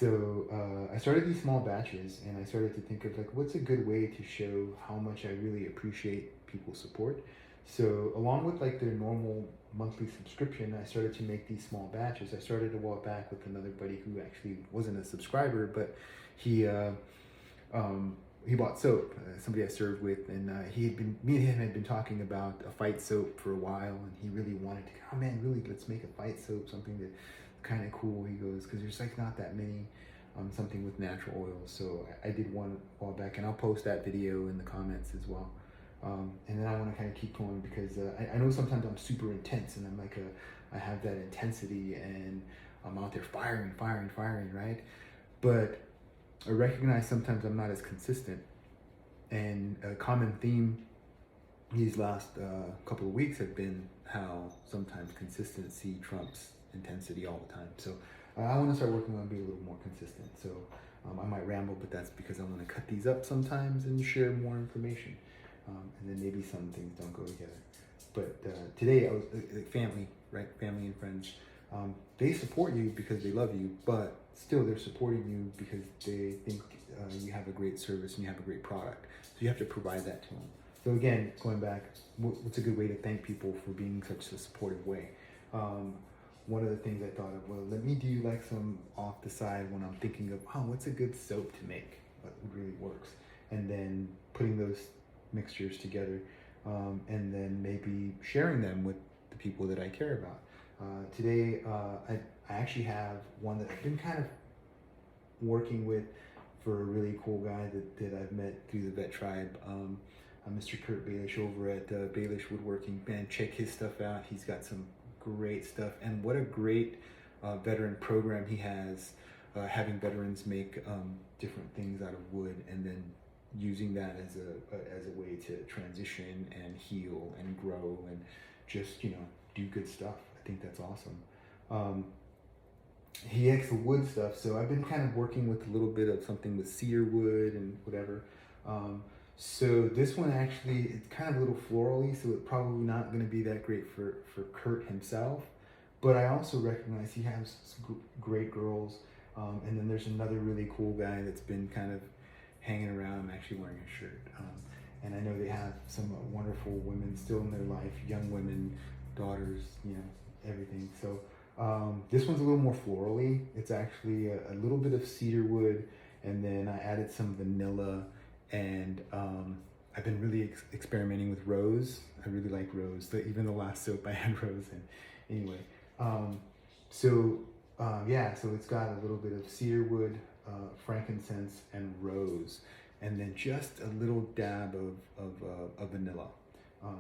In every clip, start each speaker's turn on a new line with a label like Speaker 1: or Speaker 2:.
Speaker 1: So I started these small batches, and I started to think of like, what's a good way to show how much I really appreciate people's support. So along with like their normal monthly subscription, I started to make these small batches. I started a while back with another buddy who actually wasn't a subscriber, but he he bought soap. Somebody I served with, and me and him had been talking about a fight soap for a while, and he really wanted to. Oh man, really, let's make a fight soap, something that kind of cool. He goes, because there's like not that many. Something with natural oils. So I did one a while back, and I'll post that video in the comments as well. And then I want to kind of keep going because I know sometimes I'm super intense, and I'm like I have that intensity, and I'm out there firing, right? But I recognize sometimes I'm not as consistent. And a common theme these last couple of weeks have been how sometimes consistency trumps intensity all the time. So I want to start working on being a little more consistent. So I might ramble, but that's because I want to cut these up sometimes and share more information. And then maybe some things don't go together. But today I was family, right? Family and friends. They support you because they love you, but still they're supporting you because they think you have a great service and you have a great product. So you have to provide that to them. So again, going back, what's a good way to thank people for being such a supportive way? One of the things I thought of, well, let me do like some off the side when I'm thinking of, oh, what's a good soap to make? What really works? And then putting those mixtures together, and then maybe sharing them with the people that I care about. Today, I actually have one that I've been kind of working with for a really cool guy that I've met through the Vet Tribe. Mr. Kurt Baelish over at Baelish Woodworking. Man, check his stuff out. He's got some great stuff, and what a great veteran program he has, having veterans make different things out of wood, and then using that as a way to transition and heal and grow and just do good stuff. I think that's awesome. He likes the wood stuff, so I've been kind of working with a little bit of something with cedarwood and whatever. So this one actually, it's kind of a little florally, so it's probably not going to be that great for Kurt himself. But I also recognize he has some great girls. And then there's another really cool guy that's been kind of hanging around. I'm actually wearing a shirt. And I know they have some wonderful women still in their life, young women, daughters, everything. So this one's a little more florally. It's actually a little bit of cedarwood, and then I added some vanilla. And I've been really experimenting with rose. I really like rose. Even the last soap I had rose in. Anyway, so it's got a little bit of cedarwood, frankincense, and rose, and then just a little dab of vanilla.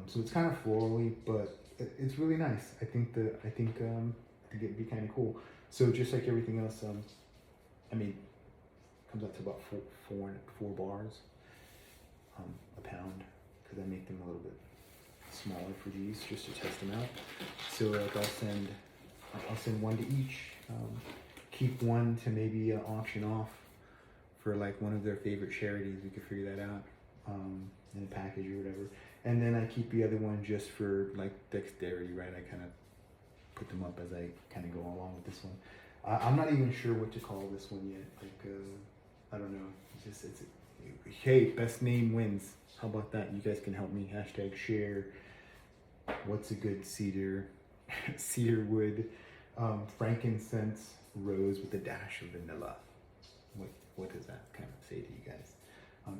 Speaker 1: So it's kind of florally, but it's really nice. I think it'd be kind of cool. So just like everything else, comes up to about four bars. A pound, because I make them a little bit smaller for these just to test them out. So like I'll send one to each. Keep one to maybe auction off for like one of their favorite charities. We could figure that out in a package or whatever. And then I keep the other one just for like dexterity, right? I kind of put them up as I kind of go along with this one. I'm not even sure what to call this one yet. Like I don't know. It's hey, best name wins. How about that? You guys can help me. #share. What's a good cedarwood, frankincense, rose with a dash of vanilla. What does that kind of say to you guys?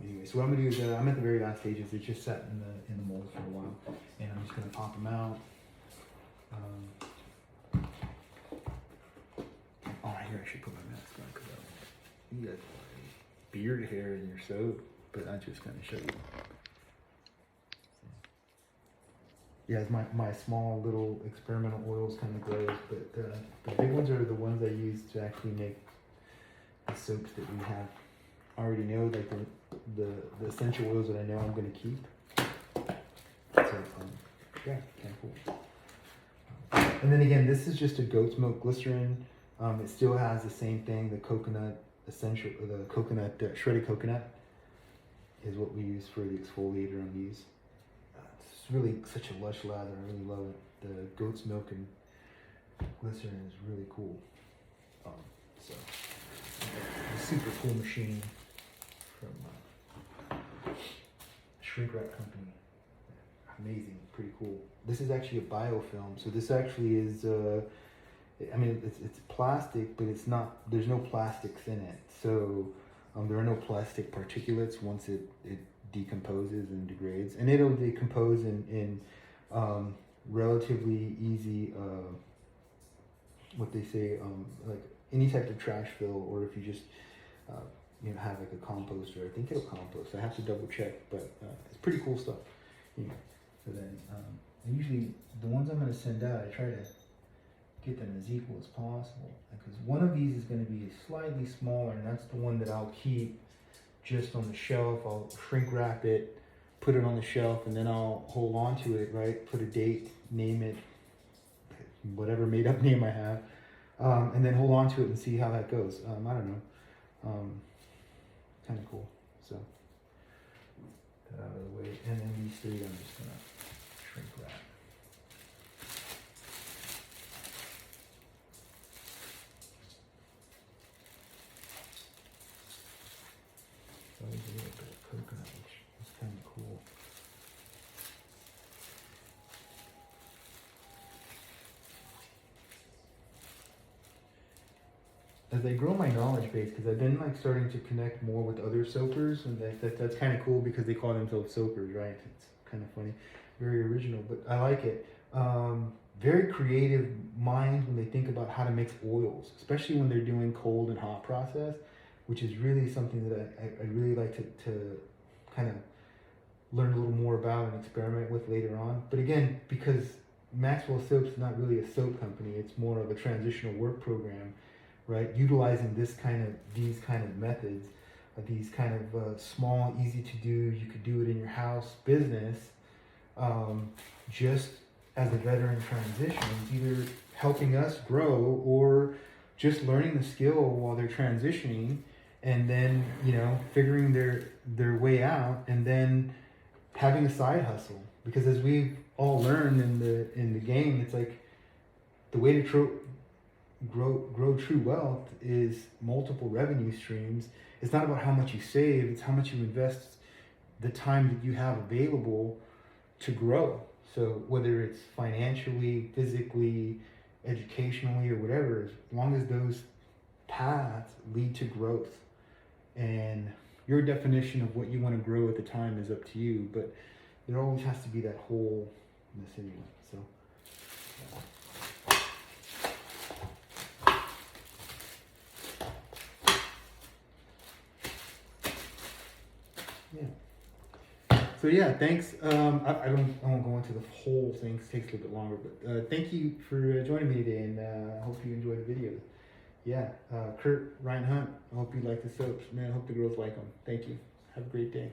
Speaker 1: Anyway, so what I'm gonna do is I'm at the very last stages. They just sat in the mold for a while, and I'm just gonna pop them out. Here I should put my mask on because you guys have beard hair in your soap, but I'm just gonna show you. Yeah, it's my small little experimental oils kind of grows, but the big ones are the ones I use to actually make the soaps that we have. I already know like the essential oils that I know I'm going to keep. So yeah, kind of cool. And then again, this is just a goat's milk glycerin. It still has the same thing. The coconut essential, the coconut shredded coconut is what we use for the exfoliator on these. It's really such a lush lather. I really love it. The goat's milk and glycerin is really cool. So super cool machine from shrink wrap company. Amazing, pretty cool. This is actually a biofilm, so this actually is. I mean, it's plastic, but it's not. There's no plastics in it, so there are no plastic particulates once it decomposes and degrades, and it'll decompose in relatively easy. What they say, like any type of trash fill, or if you just have like a composter. I think it'll compost. I have to double check, but it's pretty cool stuff. So then, usually the ones I'm going to send out, I try to get them as equal as possible, because one of these is going to be slightly smaller, and that's the one that I'll keep just on the shelf. I'll shrink wrap it, put it on the shelf, and then I'll hold on to it, right? Put a date, name it, whatever made up name I have, and then hold on to it and see how that goes. I don't know. Kind of cool. So, that out of the way. And then these three I'm just going to shrink wrap. So there's a little bit of coconut, which is kind of cool. As I grow my knowledge base, because I've been like starting to connect more with other soapers, and that's kind of cool because they call themselves soapers, right? It's kind of funny, very original, but I like it. Very creative minds when they think about how to mix oils, especially when they're doing cold and hot process, which is really something that I really like to kind of learn a little more about and experiment with later on. But again, because Maxwell Soaps is not really a soap company, it's more of a transitional work program, right? Utilizing these kind of methods, these kind of small, easy to do, you could do it in your house business, just as a veteran transition, either helping us grow or just learning the skill while they're transitioning, and then figuring their way out, and then having a side hustle. Because as we've all learned in the game, it's like the way to grow true wealth is multiple revenue streams. It's not about how much you save, it's how much you invest, the time that you have available to grow. So whether it's financially, physically, educationally, or whatever, as long as those paths lead to growth, and your definition of what you want to grow at the time is up to you, but there always has to be that whole anyway. So So yeah, thanks. I won't go into the whole thing. It takes a little bit longer, but thank you for joining me today, and I hope you enjoyed the video. Yeah, Kurt, Ryan Hunt, I hope you like the soaps. Man, I hope the girls like them. Thank you. Have a great day.